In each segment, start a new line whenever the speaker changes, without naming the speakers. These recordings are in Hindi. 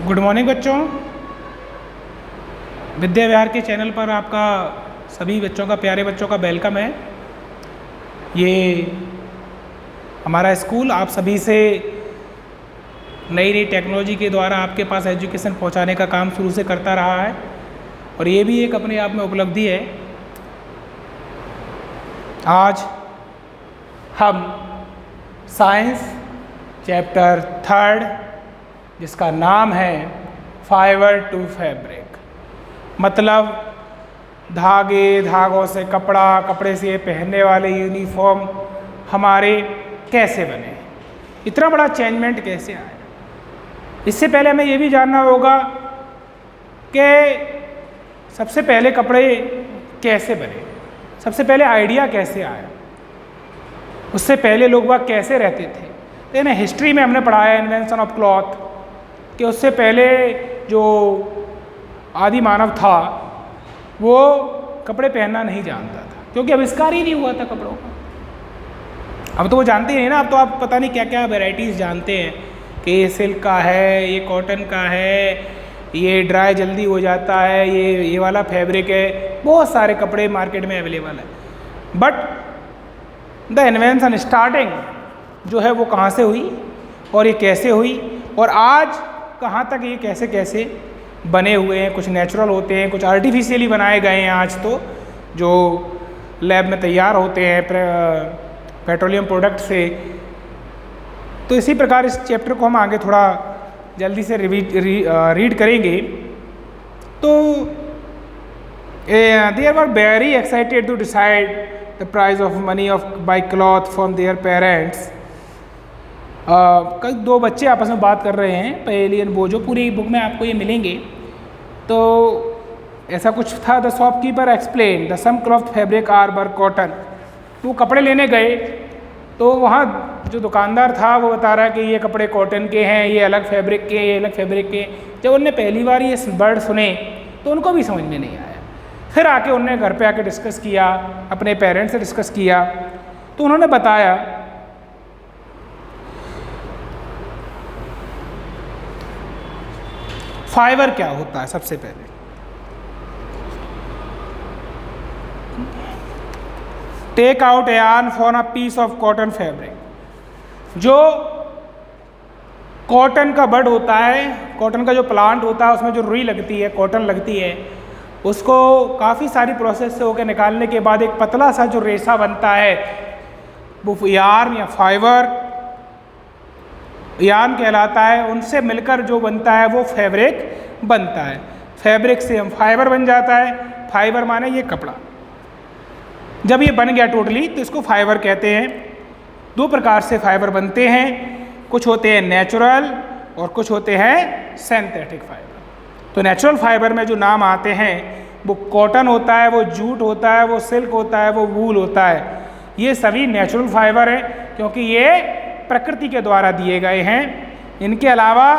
गुड मॉर्निंग बच्चों। विद्या विहार के चैनल पर आपका सभी बच्चों का प्यारे बच्चों का वेलकम है। ये हमारा स्कूल आप सभी से नई नई टेक्नोलॉजी के द्वारा आपके पास एजुकेशन पहुंचाने का काम शुरू से करता रहा है और ये भी एक अपने आप में उपलब्धि है। आज हम साइंस चैप्टर 3 जिसका नाम है फाइबर टू फैब्रिक, मतलब धागों से कपड़ा, कपड़े से पहनने वाले यूनिफॉर्म हमारे कैसे बने, इतना बड़ा चेंजमेंट कैसे आया। इससे पहले हमें ये भी जानना होगा कि सबसे पहले कपड़े कैसे बने, सबसे पहले आइडिया कैसे आया, उससे पहले लोग वह कैसे रहते थे। तो ना हिस्ट्री में हमने पढ़ा है इन्वेंशन ऑफ क्लॉथ कि उससे पहले जो आदि मानव था वो कपड़े पहनना नहीं जानता था क्योंकि आविष्कार ही नहीं हुआ था कपड़ों का। अब तो वो जानते ही नहीं ना, अब तो आप पता नहीं क्या क्या वैरायटीज़ जानते हैं कि ये सिल्क का है, ये कॉटन का है, ये ड्राई जल्दी हो जाता है, ये वाला फैब्रिक है, बहुत सारे कपड़े मार्केट में अवेलेबल है। बट द इन्वेंशन स्टार्टिंग जो है वो कहाँ से हुई और ये कैसे हुई और आज कहाँ तक ये कैसे कैसे बने हुए हैं। कुछ नेचुरल होते हैं, कुछ आर्टिफिशियली बनाए गए हैं आज तो, जो लैब में तैयार होते हैं पेट्रोलियम प्रोडक्ट से। तो इसी प्रकार इस चैप्टर को हम आगे थोड़ा जल्दी से रीड करेंगे। तो they were very excited to decide the price of money of buy cloth from their parents. कई दो बच्चे आपस में बात कर रहे हैं, पहेलियन वो जो पूरी बुक में आपको ये मिलेंगे। तो ऐसा कुछ था, the shopkeeper explain the some cloth fabric are bur cotton. वो कपड़े लेने गए तो वहाँ जो दुकानदार था वो बता रहा है कि ये कपड़े कॉटन के हैं, ये अलग फैब्रिक के, ये अलग फैब्रिक के। जब उनने पहली बार ये वर्ड सुने तो उनको भी समझ में नहीं आया। फिर आके उनने घर पे आके डिस्कस किया, अपने पेरेंट्स से डिस्कस किया, तो उन्होंने बताया फाइबर क्या होता है। सबसे पहले take out a yarn for a piece of cotton fabric. जो कॉटन का बड होता है, कॉटन का जो प्लांट होता है उसमें जो रुई लगती है, कॉटन लगती है, उसको काफ़ी सारी प्रोसेस से होकर निकालने के बाद एक पतला सा जो रेशा बनता है वो यार्न या फाइबर यार्न कहलाता है। उनसे मिलकर जो बनता है वो फैब्रिक बनता है। फैब्रिक से हम फाइबर बन जाता है। फाइबर माने ये कपड़ा। जब ये बन गया टोटली तो इसको फाइबर कहते हैं। दो प्रकार से फाइबर बनते हैं, कुछ होते हैं नेचुरल और कुछ होते हैं सिंथेटिक फाइबर। तो नेचुरल फाइबर में जो नाम आते हैं वो कॉटन होता है, वो जूट होता है, वो सिल्क होता है, वो वूल होता है। ये सभी नेचुरल फाइबर है क्योंकि ये प्रकृति के द्वारा दिए गए हैं। इनके अलावा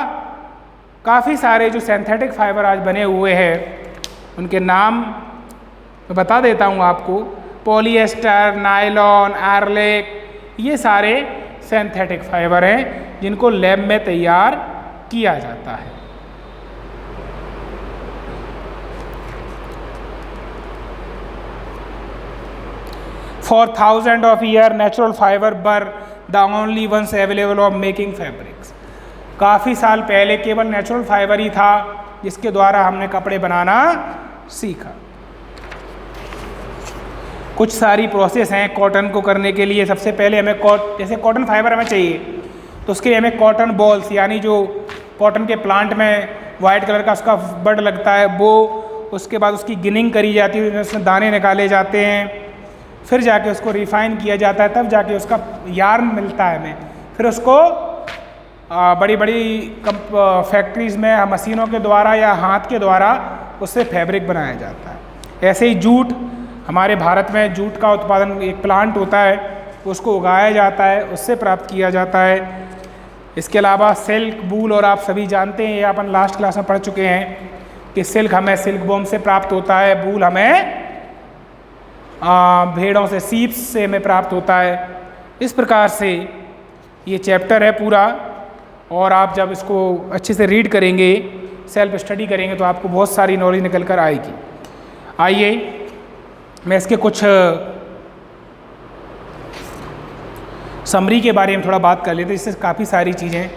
काफ़ी सारे जो सिंथेटिक फाइबर आज बने हुए हैं उनके नाम मैं बता देता हूँ आपको। पॉलिएस्टर, नायलॉन, आर्लेक, ये सारे सिंथेटिक फाइबर हैं जिनको लैब में तैयार किया जाता है। For thousand of year natural fibre were the only ones available of making fabrics. काफ़ी साल पहले केवल नेचुरल फाइबर ही था जिसके द्वारा हमने कपड़े बनाना सीखा। कुछ सारी प्रोसेस हैं कॉटन को करने के लिए। सबसे पहले हमें जैसे कॉटन फाइबर हमें चाहिए तो उसके लिए हमें कॉटन बॉल्स, यानी जो कॉटन के प्लांट में वाइट कलर का उसका बड लगता है वो, उसके बाद उसकी गिनिंग करी जाती है, उसमें दाने निकाले जाते हैं, फिर जाके उसको रिफाइन किया जाता है, तब जाके उसका यार्न मिलता है हमें। फिर उसको बड़ी बड़ी फैक्ट्रीज़ में मशीनों के द्वारा या हाथ के द्वारा उससे फैब्रिक बनाया जाता है। ऐसे ही जूट, हमारे भारत में जूट का उत्पादन एक प्लांट होता है, उसको उगाया जाता है, उससे प्राप्त किया जाता है। इसके अलावा सिल्क, वूल, और आप सभी जानते हैं, ये अपन लास्ट क्लास में पढ़ चुके हैं कि सिल्क हमें सिल्क वॉर्म से प्राप्त होता है, वूल हमें भेड़ों से, सीप्स से हमें प्राप्त होता है। इस प्रकार से ये चैप्टर है पूरा और आप जब इसको अच्छे से रीड करेंगे, सेल्फ स्टडी करेंगे, तो आपको बहुत सारी नॉलेज निकल कर आएगी। आइए मैं इसके कुछ समरी के बारे में थोड़ा बात कर लेते हैं, इससे काफ़ी सारी चीज़ें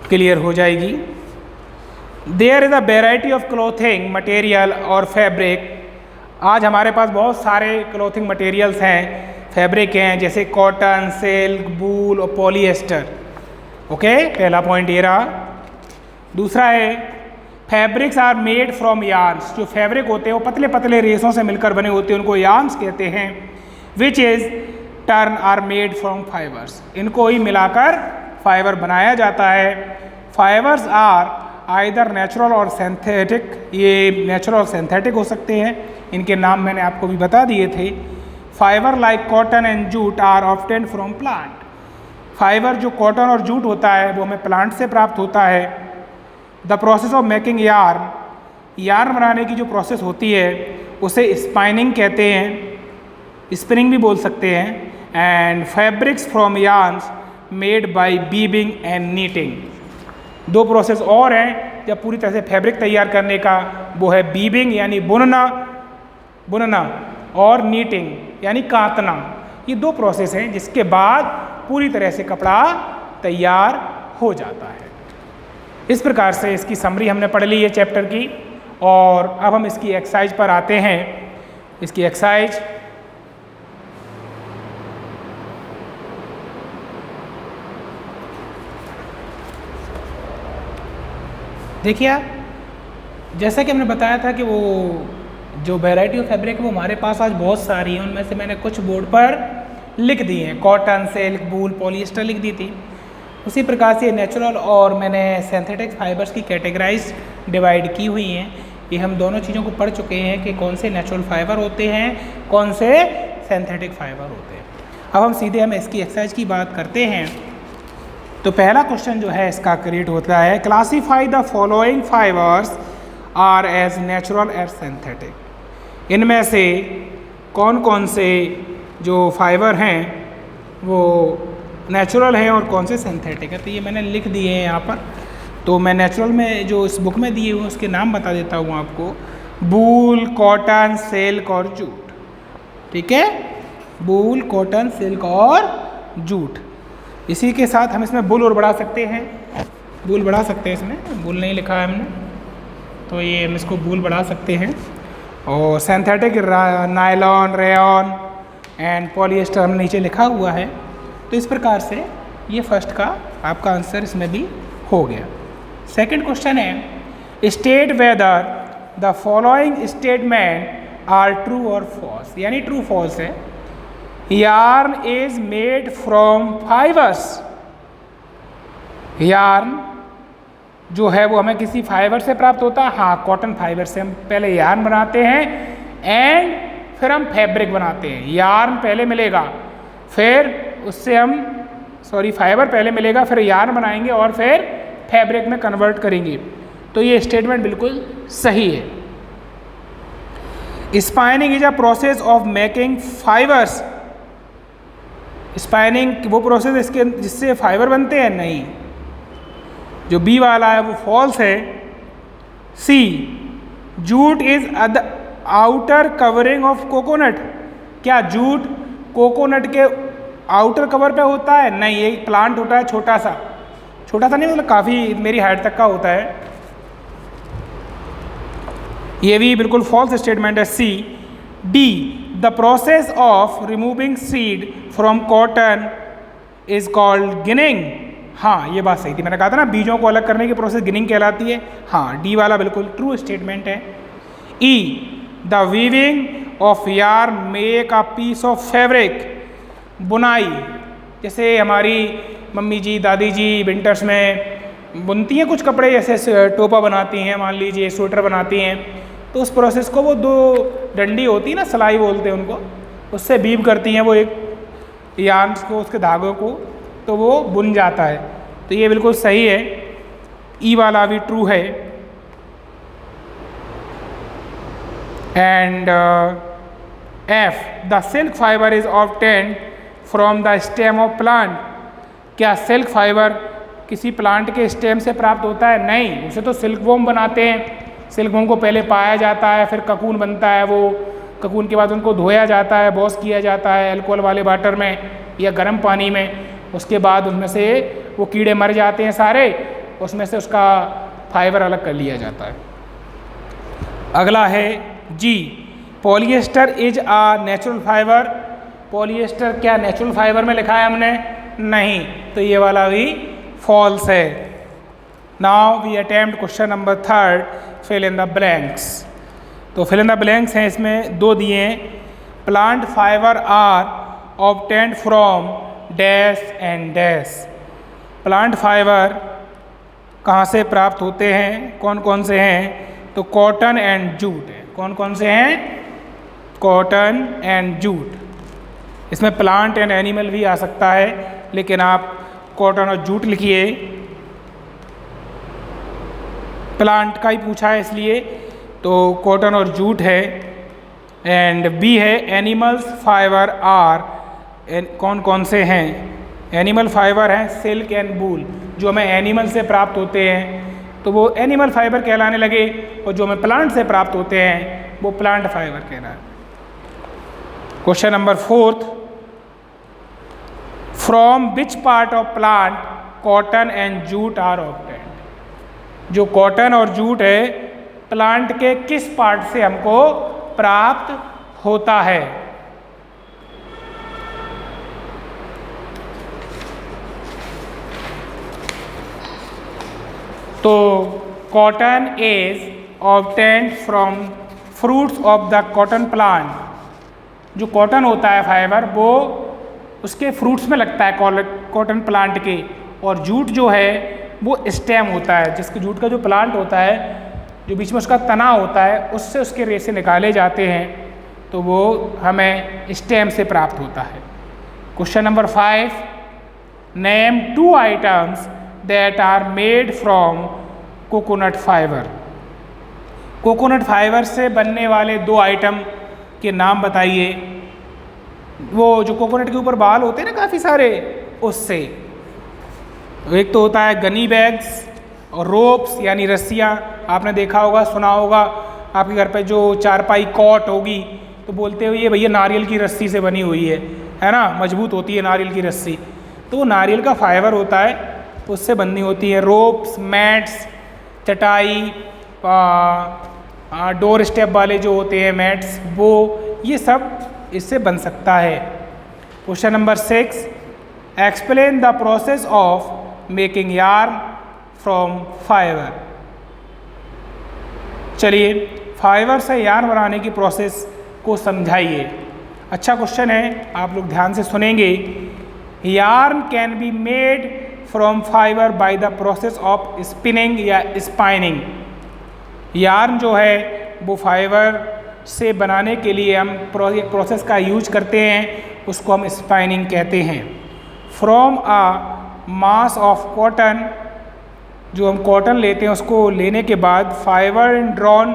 क्लियर हो जाएगी। There is a variety of clothing material और फैब्रिक। आज हमारे पास बहुत सारे क्लोथिंग मटेरियल्स हैं, फैब्रिक हैं, जैसे कॉटन, सिल्क, वूल और पॉलिएस्टर। ओके, पहला पॉइंट ये रहा। दूसरा है fabrics are made from yarns. जो फैब्रिक होते हैं वो पतले पतले रेशों से मिलकर बने होते हैं, उनको यार्न्स कहते हैं। Which is turn are made from fibres. इनको ही मिलाकर फाइबर बनाया जाता है। फाइबर्स आर आइदर नेचुरल और सिंथेटिक। ये नेचुरल और सिंथेटिक हो सकते हैं, इनके नाम मैंने आपको भी बता दिए थे। Fibre like cotton and jute are obtained from plant. Fibre जो कॉटन और जूट होता है वो हमें प्लांट से प्राप्त होता है। The process of making yarn, yarn बनाने की जो प्रोसेस होती है उसे स्पाइनिंग कहते हैं, स्पिनिंग भी बोल सकते हैं। And fabrics from yarns made by weaving and knitting. दो प्रोसेस और हैं जब पूरी तरह से फैब्रिक तैयार करने का, वो है वीविंग यानी बुनना और नीटिंग यानी कातना। ये दो प्रोसेस हैं जिसके बाद पूरी तरह से कपड़ा तैयार हो जाता है। इस प्रकार से इसकी समरी हमने पढ़ ली है चैप्टर की, और अब हम इसकी एक्सरसाइज पर आते हैं। इसकी एक्सरसाइज देखिए, जैसा कि हमने बताया था कि वो जो वैरायटी ऑफ फैब्रिक है वो हमारे पास आज बहुत सारी है, उनमें से मैंने कुछ बोर्ड पर लिख दी हैं। कॉटन, सिल्क, वूल, पॉलिएस्टर लिख दी थी। उसी प्रकार से नेचुरल और मैंने सिंथेटिक फाइबर्स की कैटेगराइज डिवाइड की हुई हैं। ये हम दोनों चीज़ों को पढ़ चुके हैं कि कौन से नेचुरल फाइबर होते हैं, कौन से सिंथेटिक फाइबर होते हैं। अब हम सीधे इसकी एक्सरसाइज की बात करते हैं। तो पहला क्वेश्चन जो है इसका क्रिएट होता है, classify the following fibres are as natural and synthetic. इनमें से कौन कौन से जो फाइबर हैं वो नेचुरल हैं और कौन से सिंथेटिक है। तो ये मैंने लिख दिए हैं यहाँ पर। तो मैं नेचुरल में जो इस बुक में दिए हुए उसके नाम बता देता हूँ आपको। वूल, कॉटन, सिल्क और जूट। ठीक है, वूल, कॉटन, सिल्क और जूट। इसी के साथ हम इसमें वूल और बढ़ा सकते हैं, वूल बढ़ा सकते हैं। इसमें वूल नहीं लिखा है हमने, तो ये हम इसको वूल बढ़ा सकते हैं। और synthetic nylon, rayon and polyester हमने नीचे लिखा हुआ है। तो इस प्रकार से ये फर्स्ट का आपका आंसर इसमें भी हो गया। सेकंड क्वेश्चन है, state whether the following statement are true और फॉल्स। यानी ट्रू फॉल्स है। Yarn is made from fibres. Yarn जो है वो हमें किसी फाइबर से प्राप्त होता है। हाँ, कॉटन फाइबर से हम पहले यार्न बनाते हैं एंड फिर हम फैब्रिक बनाते हैं। यार्न पहले मिलेगा, फिर उससे हम फाइबर पहले मिलेगा, फिर यार्न बनाएंगे और फिर फैब्रिक में कन्वर्ट करेंगे। तो ये स्टेटमेंट बिल्कुल सही है। Spinning is a process of making fibres. Spinning वो प्रोसेस इसके जिससे फाइबर बनते हैं, नहीं। जो बी वाला है वो फॉल्स है। C, jute is outer covering of coconut. क्या जूट कोकोनट के आउटर कवर पे होता है? नहीं, एक प्लांट होता है छोटा सा नहीं, मतलब काफ़ी मेरी हाइट तक का होता है। ये भी बिल्कुल फॉल्स स्टेटमेंट है। C. D, the process of removing seed from cotton is called ginning. हाँ, ये बात सही थी, मैंने कहा था ना बीजों को अलग करने की प्रोसेस गिनिंग कहलाती है। हाँ, डी वाला बिल्कुल ट्रू स्टेटमेंट है। E, the weaving of yarn make a piece of fabric. बुनाई, जैसे हमारी मम्मी जी, दादी जी विंटर्स में बुनती हैं कुछ कपड़े, जैसे टोपा बनाती हैं, मान लीजिए स्वेटर बनाती हैं, तो उस प्रोसेस को वो दो डंडी होती है ना, सिलाई बोलते हैं उनको, उससे वीव करती हैं वो एक यार्न को, उसके धागों को, तो वो बुन जाता है। तो ये बिल्कुल सही है। ई वाला भी ट्रू है। And F, the silk fibre is obtained from the stem of plant. क्या सिल्क फाइबर किसी प्लांट के स्टेम से प्राप्त होता है? नहीं, उसे तो सिल्कवॉर्म बनाते हैं। सिल्कवॉर्म को पहले पाया जाता है, फिर ककून बनता है, वो ककून के बाद उनको धोया जाता है, वॉश किया जाता है अल्कोहल वाले वाटर में या गर्म पानी में। उसके बाद उसमें से वो कीड़े मर जाते हैं सारे, उसमें से उसका फाइबर अलग कर लिया जाता है। अगला है G, polyester is a natural fibre. Polyester क्या नेचुरल फाइबर में लिखा है हमने? नहीं, तो ये वाला भी फॉल्स है। Now we attempt question number 3, fill in the blanks. तो फिल इन द ब्लैंक्स हैं, इसमें 2 दिए हैं। Plant fibre are obtained from dash and dash. Plant fibre कहाँ से प्राप्त होते हैं? कौन कौन से हैं? तो कॉटन एंड जूट है। कौन कौन से हैं? Cotton and jute. इसमें प्लांट एंड एनिमल भी आ सकता है, लेकिन आप कॉटन और जूट लिखिए। प्लांट का ही पूछा है इसलिए तो कॉटन और जूट है। एंड बी है एनिमल्स फाइबर आर। कौन कौन से हैं? एनिमल फाइबर हैं सिल्क एंड वूल, जो हमें एनिमल से प्राप्त होते हैं तो वो एनिमल फाइबर कहलाने लगे, और जो हमें प्लांट से प्राप्त होते हैं वो प्लांट फाइबर कहलाए। Question number 4, from which part of plant cotton and jute are obtained. जो कॉटन और जूट है प्लांट के किस पार्ट से हमको प्राप्त होता है? तो cotton is obtained from fruits of the cotton plant. जो कॉटन होता है फाइबर वो उसके फ्रूट्स में लगता है कॉटन प्लांट के, और जूट जो है वो स्टेम होता है, जिसके जूट का जो प्लांट होता है, जो बीच में उसका तना होता है, उससे उसके रेशे निकाले जाते हैं, तो वो हमें स्टेम से प्राप्त होता है। Question number 5, name 2 items that are made from coconut fibre. Coconut fibre से बनने वाले 2 आइटम के नाम बताइए। वो जो कोकोनट के ऊपर बाल होते हैं ना काफ़ी सारे, उससे एक तो होता है गनी बैग्स और रोप्स यानी रस्सियाँ। आपने देखा होगा, सुना होगा, आपके घर पे जो चारपाई कॉट होगी तो बोलते हो ये भैया नारियल की रस्सी से बनी हुई है ना, मजबूत होती है नारियल की रस्सी। तो वो नारियल का फाइबर होता है, उससे बनी होती है रोप्स, मैट्स, चटाई, डोर स्टेप वाले जो होते हैं मैट्स, वो ये सब इससे बन सकता है। Question number 6, explain the process of making yarn from fibre. चलिए फाइबर से यार्न बनाने की प्रोसेस को समझाइए। अच्छा क्वेश्चन है, आप लोग ध्यान से सुनेंगे। Yarn can be made from fibre by the process of spinning या स्पाइनिंग। यार्न जो है वो फाइबर से बनाने के लिए हम एक प्रोसेस का यूज करते हैं, उसको हम स्पाइनिंग कहते हैं। From a mass of cotton, जो हम कॉटन लेते हैं उसको लेने के बाद fibre and drawn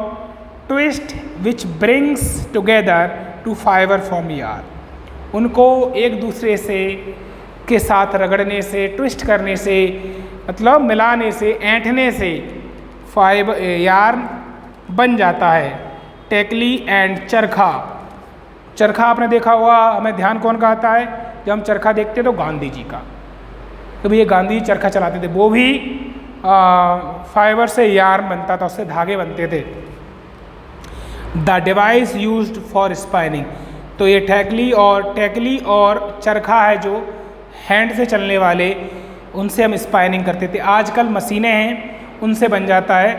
twist which brings together to fibre from yarn. उनको एक दूसरे से के साथ रगड़ने से, ट्विस्ट करने से, मतलब मिलाने से, ऐंठने से फाइबर यार्न बन जाता है। टेकली एंड चरखा। चरखा आपने देखा होगा, हमें ध्यान कौन का आता है जब हम चरखा देखते हैं? तो गांधी जी का। तो भैया गांधी जी चरखा चलाते थे, वो भी फाइबर से यार्न बनता था, उससे धागे बनते थे। The device used for spinning. तो ये टेकली और चरखा है जो हैंड से चलने वाले, उनसे हम स्पाइनिंग करते थे। आजकल मशीनें हैं उनसे बन जाता है,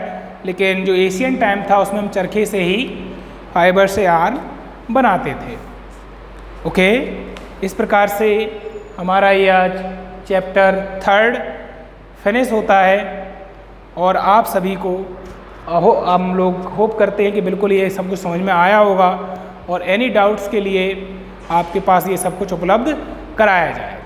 लेकिन जो एशियन टाइम था उसमें हम चरखे से ही फाइबर से यार्न बनाते थे। ओके, इस प्रकार से हमारा ये आज चैप्टर 3 फिनिश होता है, और आप सभी को हम लोग होप करते हैं कि बिल्कुल ये सब कुछ समझ में आया होगा, और एनी डाउट्स के लिए आपके पास ये सब कुछ उपलब्ध कराया जाए।